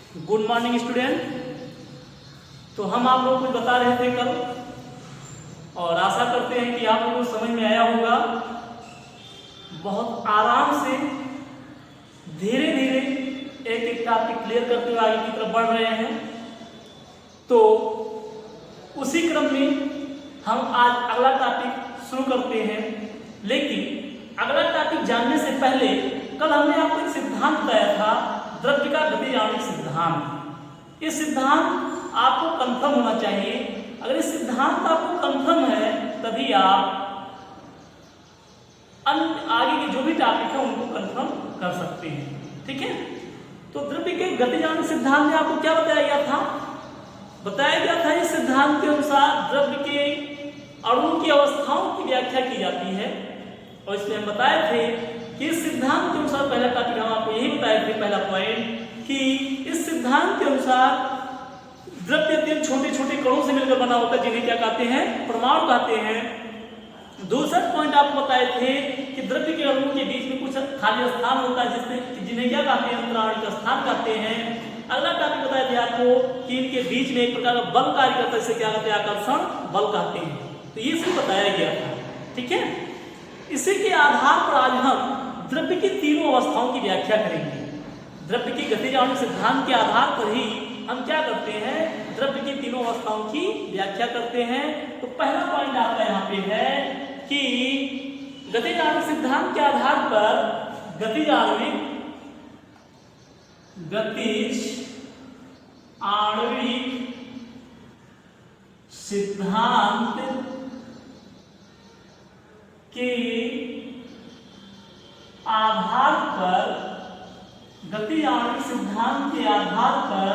Good morning student. तो हम आप लोगों को बता रहे थे कल, और आशा करते हैं कि आप लोगों को समझ में आया होगा। बहुत आराम से धीरे धीरे एक एक टॉपिक क्लियर करते हुए आगे की तरफ बढ़ रहे हैं। तो उसी क्रम में हम आज अगला टॉपिक शुरू करते हैं। लेकिन अगला टॉपिक जानने से पहले कल हमने आपको एक सिद्धांत बताया था, द्रव्य का गतिज आणविक सिद्धांत। ये सिद्धांत आपको कंफर्म होना चाहिए। अगर ये सिद्धांत आपको कंफर्म है तभी आप आगे के जो भी टॉपिक है उनको कंफर्म कर सकते हैं। ठीक है। तो द्रव्य के गतिज आणविक सिद्धांत में आपको क्या बताया गया था? बताया गया था इस सिद्धांत के अनुसार द्रव्य के अणुओं की अवस्थाओं की व्याख्या की जाती है। और इसमें हम बताए थे कि इस सिद्धांत के अनुसार, पहला टॉपिक हम आपको यही बताए थे, पहला पॉइंट, कि इस सिद्धांत के अनुसार द्रव्य अत्यंत छोटे छोटे कणों से मिलकर बना होता है, जिन्हें क्या कहते हैं? परमाणु कहते हैं। दूसरा पॉइंट आपको बताए थे कि द्रव्य के अणुओं के बीच में कुछ खाली स्थान होता है, जिन्हें क्या कहते हैं? अंतराणिक स्थान कहते हैं। अगला टॉपिक बताए थे आपको कि इनके बीच में एक प्रकार का बल कार्य करता है, इसे क्या कहते हैं? आकर्षण बल कहते हैं। तो ये सब बताया गया था। ठीक है। इसी के आधार पर आज हम द्रव्य की तीनों अवस्थाओं की व्याख्या करेंगे। द्रव्य की गतिज आणविक सिद्धांत के आधार पर ही हम क्या करते हैं? द्रव्य की तीनों अवस्थाओं की व्याख्या करते हैं। तो पहला पॉइंट आपका यहाँ पे है कि गतिज आणविक सिद्धांत के आधार पर गतिज आणविक सिद्धांत के आधार पर, गतिज आणविक सिद्धांत के आधार पर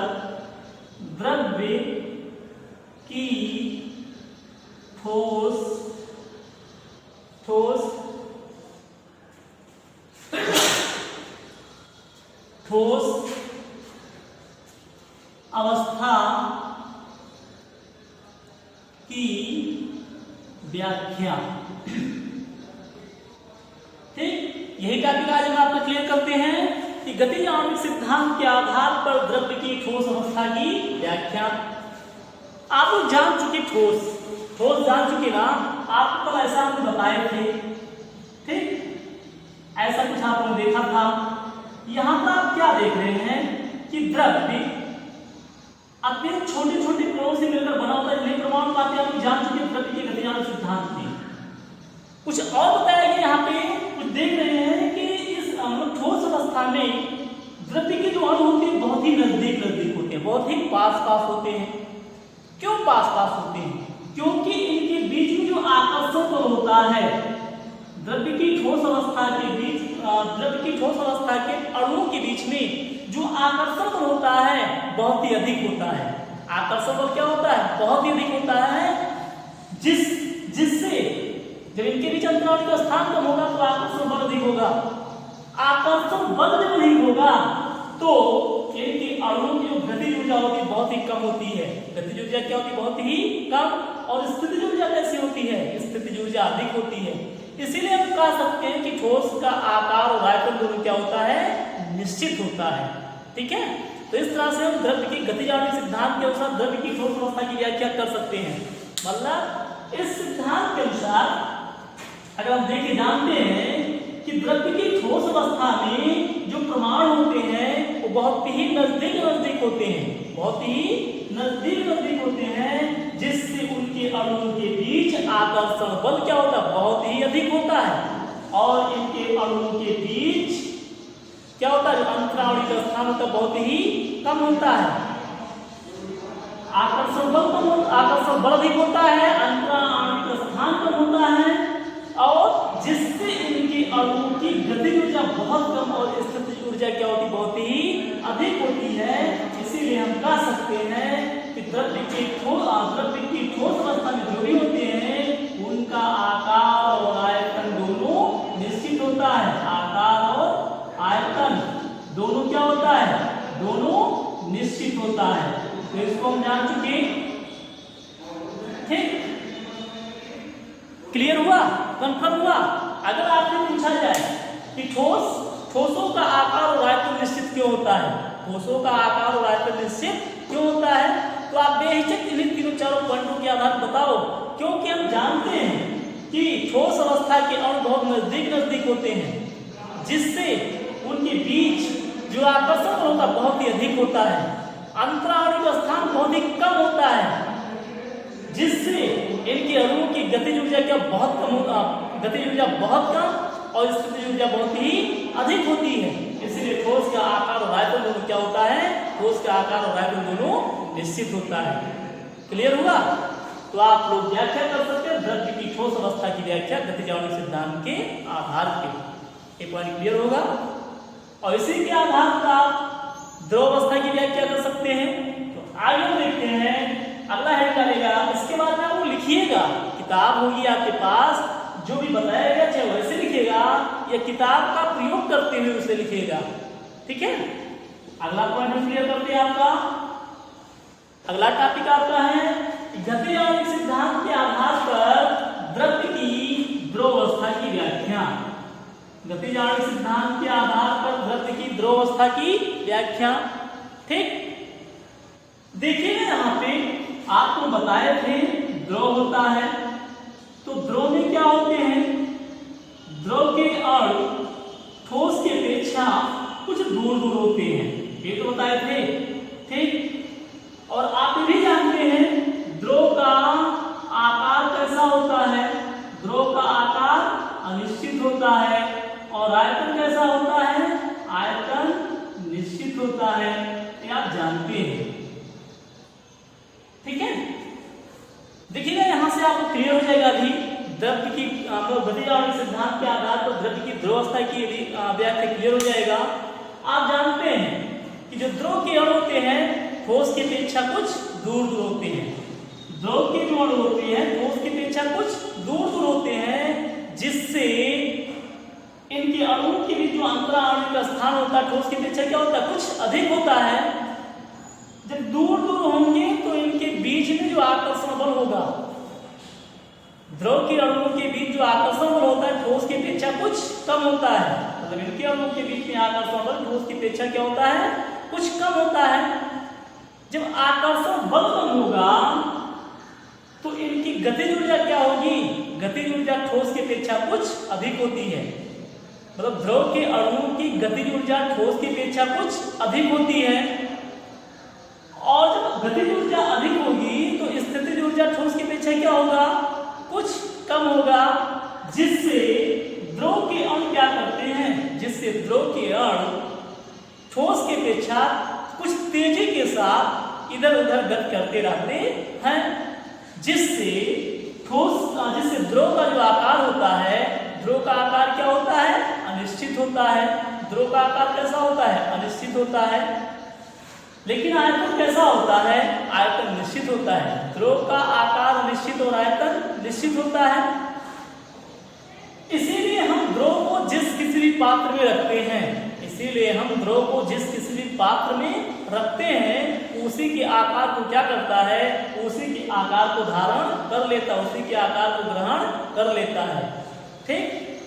द्रव्य की ठोस अवस्था की व्याख्या। ठीक, यही टॉपिक आज हम आपको क्लियर करते हैं कि गतिज आणविक सिद्धांत के आधार पर द्रव्य की ठोस अवस्था की व्याख्या। आप लोग जान चुके, ठोस जान चुके ना? आपको कल ऐसा हम बताए थे। ठीक, ऐसा कुछ आपने देखा था। यहां पर आप क्या देख रहे हैं कि द्रव्य अत्यंत छोटे छोटे कणों से मिलकर बना होता है, जिन्हें परमाणु कहते हैं। आप जान चुके द्रव्य के गतिज आणविक सिद्धांत में। कुछ और बताया गया यहाँ पे, कुछ देख रहे हैं कि इस ठोस अवस्था में द्रव्य के जो अणु होते हैं बहुत ही नजदीक होते हैं, बहुत ही पास होते हैं। क्यों पास होते हैं? क्योंकि इनके बीच में जो आकर्षण बल होता है, द्रव्य की ठोस अवस्था के बीच, द्रव्य की ठोस अवस्था के अणुओं के बीच में जो आकर्षण बल होता है बहुत ही अधिक होता है। आकर्षण बल क्या होता है? बहुत ही अधिक होता है, जिससे जब इनके बीच अंतराल का स्थान कम होगा तो आकर्षण बल अधिक होगा। आकर्षण बल जब नहीं होगा तो इनके अणुओं की जो गतिज ऊर्जा होती है बहुत ही कम होती है। गतिज ऊर्जा क्या होती है? बहुत ही कम। और स्थितिज ऊर्जा कैसी होती है? स्थितिज ऊर्जा अधिक होती है। इसीलिए हम कह सकते हैं कि ठोस का आकार और आयतन दोनों क्या होता है? निश्चित होता है। ठीक है। तो इस तरह से हम द्रव्य की गतिज आणविक सिद्धांत के अनुसार द्रव्य की ठोस अवस्था की व्याख्या कर सकते हैं। मतलब इस सिद्धांत के अनुसार अगर हम देखिए, जानते हैं कि द्रव्य की ठोस अवस्था में जो परमाणु होते हैं वो बहुत ही नजदीक होते हैं, बहुत ही नजदीक होते हैं, जिससे उनके अणुओं के बीच आकर्षण बल क्या होता है? बहुत ही अधिक होता है। और इनके अणुओं के बीच क्या होता है? अंतराणिक स्थान होता है बहुत ही कम होता है। आकर्षण बल अधिक होता है, अंतराणिक स्थान कम होता है, और जिससे इनके अणुओं की गतिज ऊर्जा बहुत कम और स्थितिज ऊर्जा क्या होती? बहुत ही अधिक होती है। इसीलिए हम कह सकते हैं कि द्रव्य की ठोस अवस्था में जो भी होते हैं उनका आकार और आयतन दोनों निश्चित होता है। आकार और आयतन दोनों क्या होता है? दोनों निश्चित होता है। तो इसको हम जान चुके। ठीक, क्लियर हुआ? कंफर्म हुआ? अगर आपसे पूछा जाए कि ठोसों का आकार और आयतन निश्चित क्यों होता है, ठोसों का आकार और आयतन निश्चित क्यों होता है? तो आप बेहिचक इन्हीं तीनों चारों पॉइंटों के आधार पर बताओ। क्योंकि हम जानते हैं कि ठोस अवस्था के अणु बहुत नजदीक होते हैं, जिससे उनके बीच जो आकर्षण होता है बहुत ही अधिक होता है, अंतराणु का स्थान बहुत ही कम होता है, जिससे इनके अणुओं की गतिज ऊर्जा क्या बहुत कम होता, गतिज ऊर्जा बहुत कम और स्थितिज ऊर्जा बहुत ही अधिक होती है। इसलिए ठोस का आकार और आयतन दोनों क्या होता है? ठोस का आकार और आयतन दोनों निश्चित होता है। क्लियर हुआ? तो आप लोग व्याख्या कर सकते हैं द्रव्य की ठोस अवस्था की व्याख्या गतिज आणविक सिद्धांत के आधार पे। एक पॉइंट क्लियर होगा। और इसी के आधार पर आप द्रव अवस्था की व्याख्या कर सकते हैं। तो आगे हम देखते हैं अगला हेड डालेगा, इसके बाद में आप लिखिएगा, किताब होगी आपके पास, जो भी बताया गया चाहे वैसे लिखेगा या किताब का प्रयोग करते हुए उसे लिखेगा। ठीक है, अगला पॉइंट हम क्लियर करते हैं। आपका अगला टॉपिक आपका है गतिज आणविक सिद्धांत के आधार पर द्रव्य की द्रव अवस्था की व्याख्या। गतिज आणविक सिद्धांत के आधार पर द्रव्य की द्रव अवस्था की व्याख्या। ठीक, देखिए यहाँ पे आपको बताए थे द्रव होता है, तो द्रव में क्या होते हैं? द्रव के अणु ठोस की अपेक्षा कुछ दूर दूर होते हैं, ये तो बताए थे। ठीक, और आप भी जानते हैं द्रव का आकार कैसा होता है? द्रव का आकार अनिश्चित होता है और आयतन कैसा होता है? आयतन निश्चित होता है, ये आप जानते हैं। ठीक है, देखिएगा यहां से आपको क्लियर हो जाएगा अभी द्रव्य की गतिज आणविक सिद्धांत के आधार पर द्रव्य की द्रव अवस्था की व्याख्या क्लियर हो जाएगा। आप जानते हैं कि जो द्रव के अणु होते हैं ठोस की अपेक्षा कुछ दूर दूर होते हैं। द्रव के जो अणु होते हैं ठोस की अपेक्षा कुछ दूर दूर होते हैं, जिससे इनके अणुओं के बीच जो अंतराणु का स्थान होता है ठोस की अपेक्षा क्या होता है? कुछ अधिक होता है। जब दूर दूर होंगे तो इनके बीच में जो आकर्षण बल होगा, द्रव के अणुओं के बीच जो आकर्षण बल होता है ठोस की अपेक्षा कुछ कम होता है। मतलब इनके अणुओं के बीच में आकर्षण बल ठोस की अपेक्षा क्या होता है? कुछ कम होता है। जब आकर्षण बल कम होगा तो इनकी गतिज ऊर्जा क्या होगी? गतिज ऊर्जा ठोस की अपेक्षा कुछ अधिक होती है। मतलब द्रव के अणुओं की गतिज ऊर्जा ठोस की अपेक्षा कुछ अधिक होती है, और जब गतिज ऊर्जा अधिक होगी तो स्थितिज ऊर्जा ठोस की अपेक्षा क्या होगा? कुछ कम होगा, जिससे द्रव के अणु क्या करते हैं? जिससे द्रव के अणु ठोस की अपेक्षा कुछ तेजी के साथ इधर उधर गति करते रहते हैं, जिससे द्रव का जो आकार होता है, द्रव का आकार क्या होता है? अनिश्चित होता है। द्रव का आकार कैसा होता है? अनिश्चित होता है। लेकिन आयतन कैसा होता है? आयतन निश्चित होता है। द्रव का आकार अनिश्चित और आयतन निश्चित होता है। इसीलिए हम द्रव को जिस किसी भी पात्र में रखते हैं, रखते हैं उसी के आकार को क्या करता है? उसी के आकार को धारण कर लेता है, उसी के आकार को ग्रहण कर लेता है। ठीक,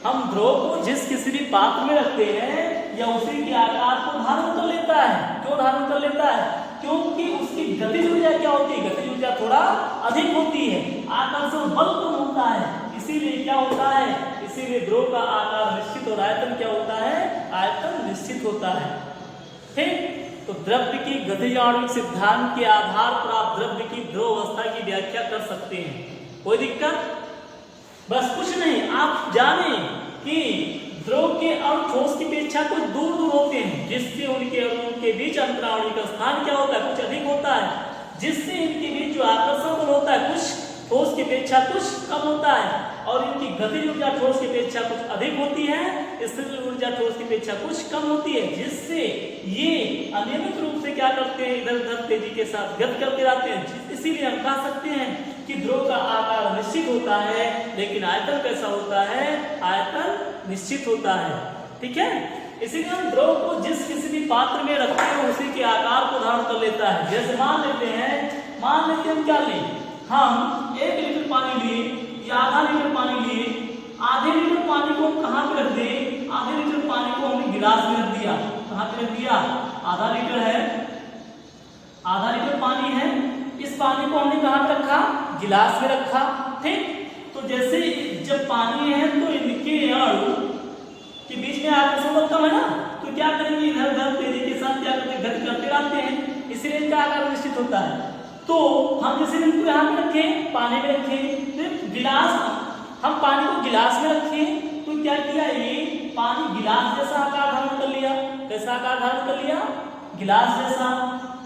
हम द्रव को जिस किसी भी पात्र में रखते हैं या उसी के आकार को धारण कर लेता है। क्यों धारण कर लेता है? क्योंकि उसकी गतिज ऊर्जा क्या होती है? गतिज ऊर्जा थोड़ा अधिक होती है, आकर्षण बल कम होता है, इसीलिए क्या होता है? इसीलिए द्रव का आकार निश्चित और आयतन क्या होता है? आयतन निश्चित होता है। ठीक, तो द्रव्य की गतिज आणविक सिद्धांत के आधार पर आप द्रव्य की द्रव अवस्था की व्याख्या कर सकते हैं। कोई दिक्कत? बस कुछ नहीं, आप जाने कि द्रव के अणु ठोस की अपेक्षा कुछ दूर दूर होते हैं, जिससे उनके अणुओं के बीच अंतराणु का स्थान क्या होता है? कुछ अधिक होता है, जिससे इनके बीच जो आकर्षण बल होता है कुछ ठोस की अपेक्षा कुछ कम होता है, और इनकी गतिज ऊर्जा ठोस की अपेक्षा कुछ अधिक होती है, स्थितिज ऊर्जा ठोस की अपेक्षा कुछ कम होती है, जिससे ये अनियमित रूप से क्या करते हैं? इधर उधर तेजी के साथ गति करते रहते हैं। इसीलिए हम कह सकते हैं कि द्रव का आकार निश्चित होता है, लेकिन आयतन कैसा होता है? आयतन निश्चित होता है। ठीक है, इसीलिए हम द्रव को जिस किसी भी पात्र में रखते हैं उसी के आकार को धारण कर लेता है। जैसे मान लेते हैं हम क्या लें? हम 1 लीटर पानी लिए या आधा लीटर पानी लिए, आधे लीटर पानी को हम कहाँ पे रख दें? आधे लीटर पानी को हमने गिलास में रख दिया, कहाँ पे रख दिया, आधा लीटर है, आधा लीटर पानी है, इस पानी को हमने कहाँ पे रखा, गिलास में रखा। ठीक, तो जैसे जब पानी है तो इनके अणु के बीच में आकर्षण बल कम है ना, तो क्या करेंगे, इधर उधर तेजी के साथ क्या करते हैं, गति करते रहते हैं, इसीलिए इनका आकार निश्चित होता है। तो हम जैसे इनको यहाँ पे रखें, पानी में रखें, तो गिलास, हम पानी को गिलास में रखें, तो क्या किया, ये पानी गिलास जैसा आकार धारण कर लिया, कैसा आकार धारण कर लिया, गिलास जैसा।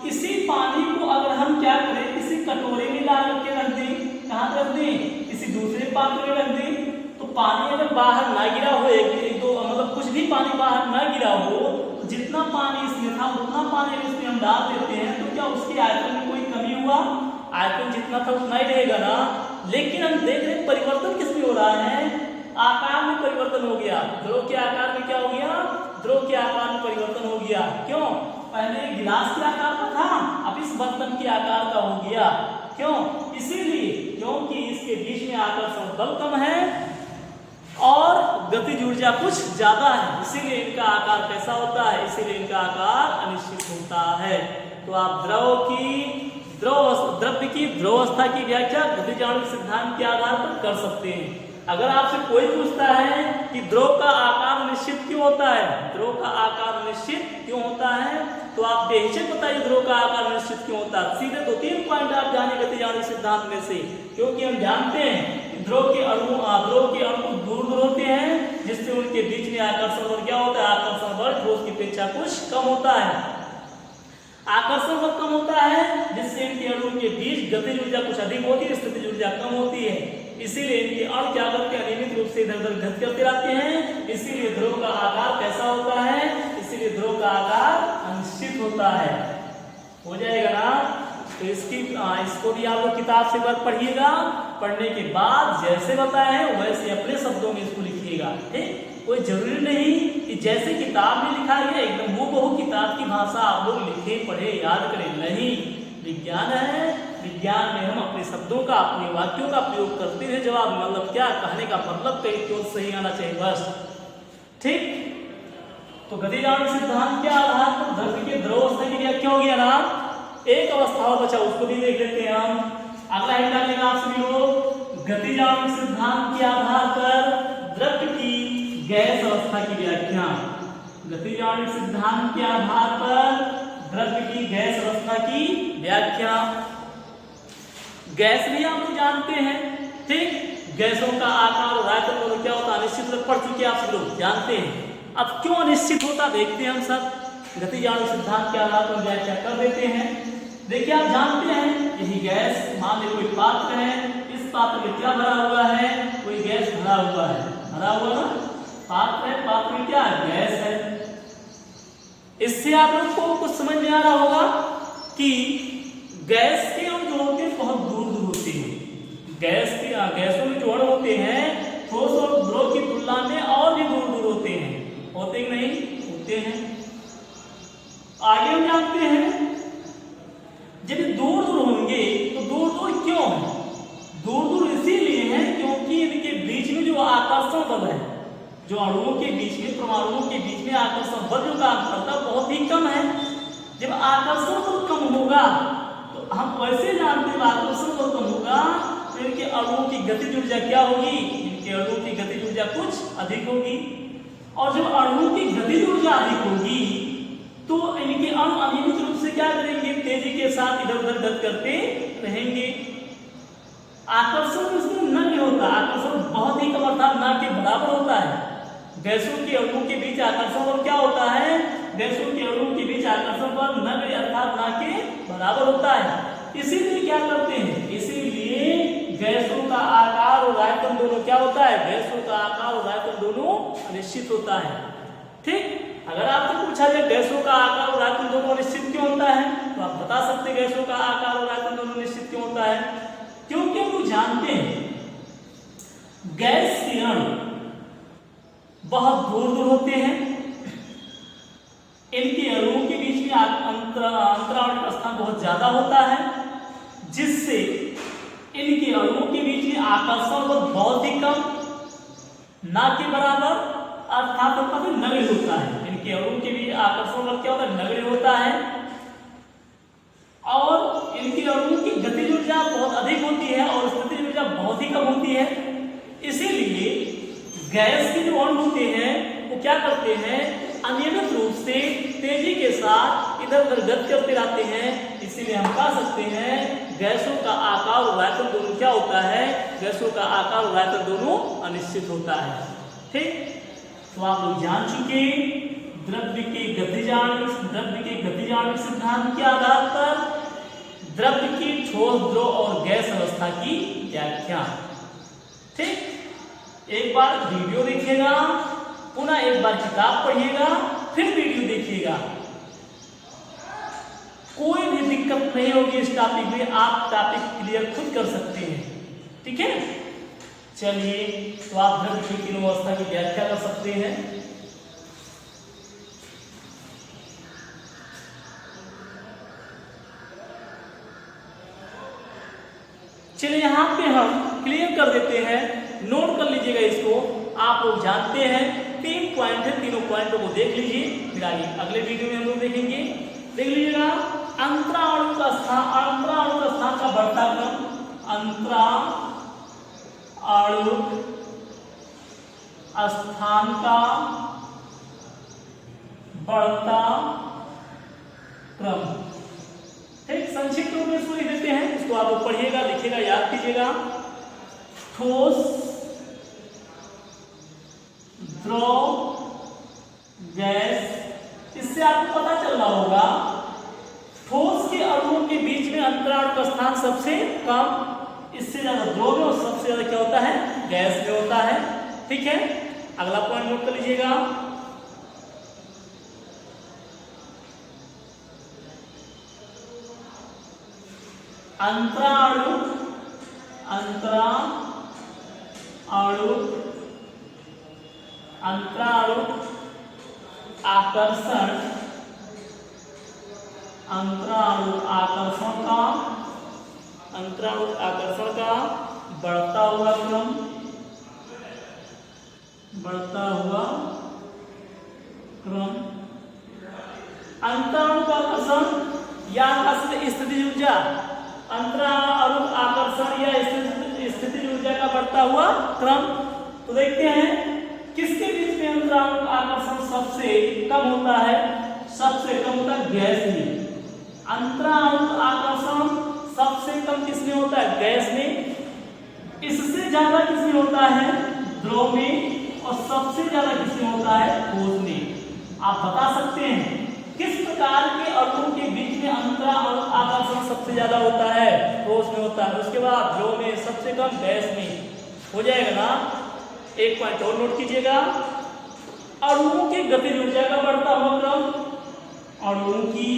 इसी पानी को अगर हम क्या करें, किसी कटोरे में ला करके रख दें, कहाँ रख दें, किसी दूसरे पात्र में रख दें, तो पानी अगर बाहर ना गिरा हो, एक दो मतलब कुछ भी पानी बाहर ना गिरा हो, तो जितना पानी इसमें था उतना पानी इसमें हम डाल देते हैं, तो क्या उसके आयतन में कोई कमी हुआ, आयतन जितना था उतना ही रहेगा ना। लेकिन हम देख रहे परिवर्तन किसमें हो रहा है, आकार में परिवर्तन हो गया, द्रव के आकार में क्या हो गया, द्रव के आकार में परिवर्तन हो गया। क्यों, पहले गिलास के आकार का था, अब इस बर्तन के आकार का हो गया। क्यों, इसीलिए क्योंकि इसके बीच में आकर्षण बल कम है और गतिज ऊर्जा कुछ ज्यादा है, इसीलिए इनका आकार कैसा होता है, इसीलिए इनका आकार अनिश्चित होता है। तो आप द्रव्य की ध्रुवस्था की व्याख्या गतिज आणविक सिद्धांत के आधार पर कर सकते हैं। अगर आपसे कोई पूछता है कि द्रव का आकार निश्चित क्यों होता है, द्रव का आकार निश्चित क्यों होता है, तो आप बेहिचक बताइए द्रव का आकार निश्चित क्यों होता है। सीधे 2-3 पॉइंट आप जाने गतिज आणविक सिद्धांत में से, क्योंकि हम जानते हैं कि द्रव के अणु दूर होते हैं, जिससे उनके बीच में आकर्षण बल क्या होता है, आकर्षण बल ठोस की अपेक्षा कुछ कम होता है, आकर्षण बल कम होता है, जिससे इनके अणुओं के बीच गतिज ऊर्जा कुछ अधिक होती है, स्थितिज ऊर्जा कम होती है। इसीलिए इनके अणु क्या करते हैं, अनियमित रूप से इधर उधर गति करते रहते हैं, इसीलिए ध्रुव का आकार कैसा होता है, इसीलिए ध्रुव का आकार अनिश्चित होता है। हो जाएगा ना, तो इसको भी आप लोग किताब से बार पढ़िएगा, पढ़ने के बाद जैसे बताया है वैसे अपने शब्दों में इसको लिखिएगा। ठीक, कोई जरूरी नहीं कि जैसे किताब में लिखा गया एकदम हूबहू किताब की भाषा आप लोग लिखे पढ़े याद करें, नहीं, विज्ञान है, विज्ञान में हम अपने शब्दों का, अपने वाक्यों का प्रयोग करते हैं, जवाब मतलब क्या कहने का मतलब कहीं क्यों सही आना चाहिए बस। ठीक, तो गतिज आणविक सिद्धांत के आधार पर द्रव्य के ध्रुवस्था की व्याख्या हो गया ना। एक अवस्था और बचा, उसको भी देख लेते हैं हम। अगला एक डालेगा आप सभी लोग, गतिज आणविक सिद्धांत के आधार पर द्रव्य की गैस अवस्था की व्याख्या। गतिज आणविक सिद्धांत के आधार पर द्रव्य की गैस अवस्था की व्याख्या। गैस भी आप लोग जानते हैं, ठीक, गैसों का आकार और आयतन क्या होता है, अनिश्चित पढ़ चुके आप सब लोग जानते हैं। अब क्यों अनिश्चित होता देखते हैं हम सब, गतिज आणविक सिद्धांत के आधार पर व्याख्या कर देते हैं। देखिए आप जानते हैं, यही गैस, मान लीजिए कोई पात्र है, इस पात्र में क्या भरा हुआ है, कोई गैस भरा हुआ है, भरा हुआ ना पात्र है, पात्र में क्या है, गैस है। इससे आप लोग को कुछ समझ में आ रहा होगा कि गैस के अणु जो होते हैं बहुत दूर दूर होते हैं। गैसों में जो अणु होते हैं ठोस और द्रव की तुलना में और भी दूर दूर होते हैं, होते ही नहीं होते हैं। आगे हम जानते हैं जब दूर दूर होंगे तो दूर दूर क्यों है, दूर दूर इसीलिए है क्योंकि इनके बीच में जो आकर्षण बल है, जो अणुओं के बीच में, परमाणुओं के बीच में आकर्षण बल जो काम करता है बहुत ही कम है। जब आकर्षण बल कम होगा तो हम वैसे जानते हैं आकर्षण बल कम होगा तो इनके अणुओं की गतिज ऊर्जा क्या होगी, इनके अणुओं की गतिज ऊर्जा कुछ अधिक होगी। और जब अणुओं की गतिज ऊर्जा अधिक होगी तो इनके अणु अनियमित रूप से क्या करेंगे, तेजी के साथ इधर उधर गति करते रहेंगे। आकर्षण इसमें नगण्य होता है, आकर्षण बहुत ही कम अर्थात ना के बराबर होता है। गैसों के अणुओं के बीच आकर्षण बल क्या होता है, गैसों के अणुओं के बीच आकर्षण बल नगण्य अर्थात ना के बराबर होता है। इसीलिए क्या करते हैं, इसीलिए गैसों का आकार और आयतन दोनों क्या होता है, गैसों का आकार और आयतन दोनों अनिश्चित होता है। ठीक, अगर आपसे पूछा जाए गैसों का आकार और आयतन दोनों अनिश्चित क्यों होता है, तो आप बता सकते हैं गैसों का आकार और आयतन दोनों निश्चित क्यों होता है, क्योंकि हम लोग जानते हैं गैस के अणु बहुत दूर दूर होते हैं, इनके अणुओं के बीच में अंतराणविक स्थान बहुत ज्यादा होता है, जिससे इनके अणुओं के बीच में आकर्षण बल बहुत ही कम, ना के बराबर अर्थात उनका भी नगण्य होता है। इनके अणुओं के बीच आकर्षण बल क्या होता है? नगण्य होता है। और इनके अणुओं की गतिज ऊर्जा बहुत अधिक होती है और स्थितिज ऊर्जा बहुत ही कम होती है। इसीलिए गैस के जो अणु होते हैं वो क्या करते हैं? अनियमित रूप से तेजी के साथ इधर उधर गति करते रहते हैं। इसीलिए हम कह सकते हैं गैसों का आकार और आयतन दोनों क्या होता है? गैसों का आकार और आयतन दोनों अनिश्चित होता है। ठीक, तो आप लोग जान चुके द्रव्य के गतिज आणविक सिद्धांत के आधार पर द्रव्य की ठोस, द्रव और गैस अवस्था की व्याख्या। ठीक, एक बार वीडियो देखिएगा, पुनः एक बार किताब पढ़िएगा, फिर वीडियो देखिएगा। कोई भी दिक्कत नहीं होगी इस टॉपिक में, आप टॉपिक क्लियर खुद कर सकते हैं। ठीक है, चलिए, तो आप द्रव्य की तीनों अवस्था की व्याख्या कर सकते हैं। चलिए यहां पे हम क्लियर कर देते हैं, नोट कर लीजिएगा इसको। आप लोग जानते हैं 3 पॉइंट है, तीनों पॉइंटों को देख लीजिए, फिर आगे अगले वीडियो में हम लोग देखेंगे। देख लीजिएगा, अंतराणु का स्थान का बढ़ता क्रम, अंतराणु स्थान का बढ़ता क्रम। ठीक, संक्षिप्त रूप में इसको लिख देते हैं, इसको आप लोग पढ़िएगा, लिखिएगा, याद कीजिएगा। ठोस, द्रव, गैस। इससे आपको पता चल रहा होगा ठोस के अणुओं के बीच में अंतराणु का स्थान सबसे कम, इससे ज्यादा द्रव में और सबसे ज्यादा क्या होता है? गैस में होता है। ठीक है, अगला पॉइंट नोट कर लीजिएगा। अंतराणु आकर्षण, अंतराणु आकर्षण का बढ़ता हुआ क्रम, अंतराणु का आकर्षण या स्थितिज ऊर्जा, अंतराणु आकर्षण या स्थितिज ऊर्जा का बढ़ता हुआ क्रम। तो देखते हैं किसके बीच में अंतराणु आकर्षण सबसे कम होता है? सबसे कम होता है गैस में। अंतराणु आकर्षण सबसे कम किसमें होता है? गैस में। इससे ज्यादा किसमें होता है? द्रव में। और सबसे ज्यादा किसमें होता है? ठोस में। आप बता सकते हैं किस प्रकार के अणुओं के बीच में अंतराणु आकर्षण सबसे ज्यादा होता है? ठोस में होता है। उसके बाद द्रव में, सबसे कम गैस में। हो जाएगा ना? एक पॉइंट और नोट कीजिएगा, अणुओं की गतिज ऊर्जा का बढ़ता हुआ क्रम, अणुओं की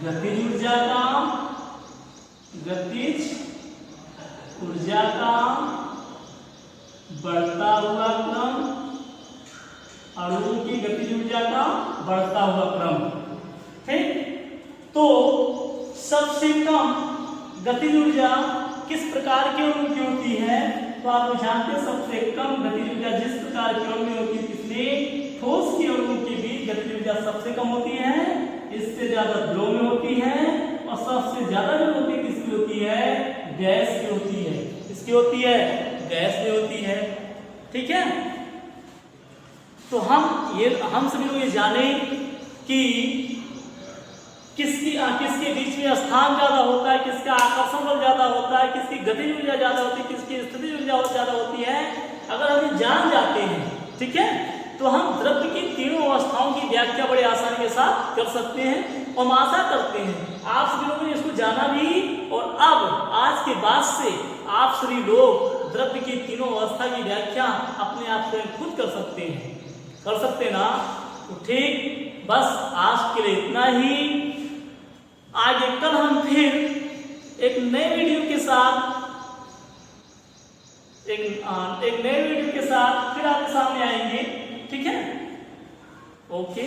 गतिज ऊर्जा का बढ़ता हुआ क्रम, अणुओं की गतिज ऊर्जा का बढ़ता हुआ क्रम। ठीक, तो सबसे कम गतिज ऊर्जा किस प्रकार के अणु की होती है? तो आप लोग जानते हैं सबसे कम गतिज ऊर्जा जिस प्रकार के अणु में होती है, किसमें? ठोस के अणु के बीच गतिज ऊर्जा सबसे कम होती है, इससे ज्यादा द्रव में होती है, और सबसे ज्यादा जो होती है किसकी होती है? गैस की होती है। किसकी होती है? गैस में होती है। ठीक है, तो हम सभी लोग ये जाने कि किसके बीच में स्थान ज्यादा होता है, किसका आकर्षण बल ज्यादा होता है, किसकी गतिज ऊर्जा ज्यादा होती है, किसकी स्थितिज ऊर्जा ज्यादा होती है। अगर हम जान जाते हैं, ठीक है, तो हम द्रव्य की तीनों अवस्थाओं की व्याख्या बड़े आसानी के साथ कर सकते हैं। और हम आशा करते हैं आप सभी लोगों ने इसको जाना भी, और अब आज के बाद से आप सभी लोग द्रव्य की तीनों अवस्था की व्याख्या अपने आप से खुद कर सकते हैं। कर सकते ना? तो ठीक, बस आज के लिए इतना ही। आगे कल हम फिर एक नए वीडियो के साथ फिर आपके सामने आएंगे। ठीक है, ओके।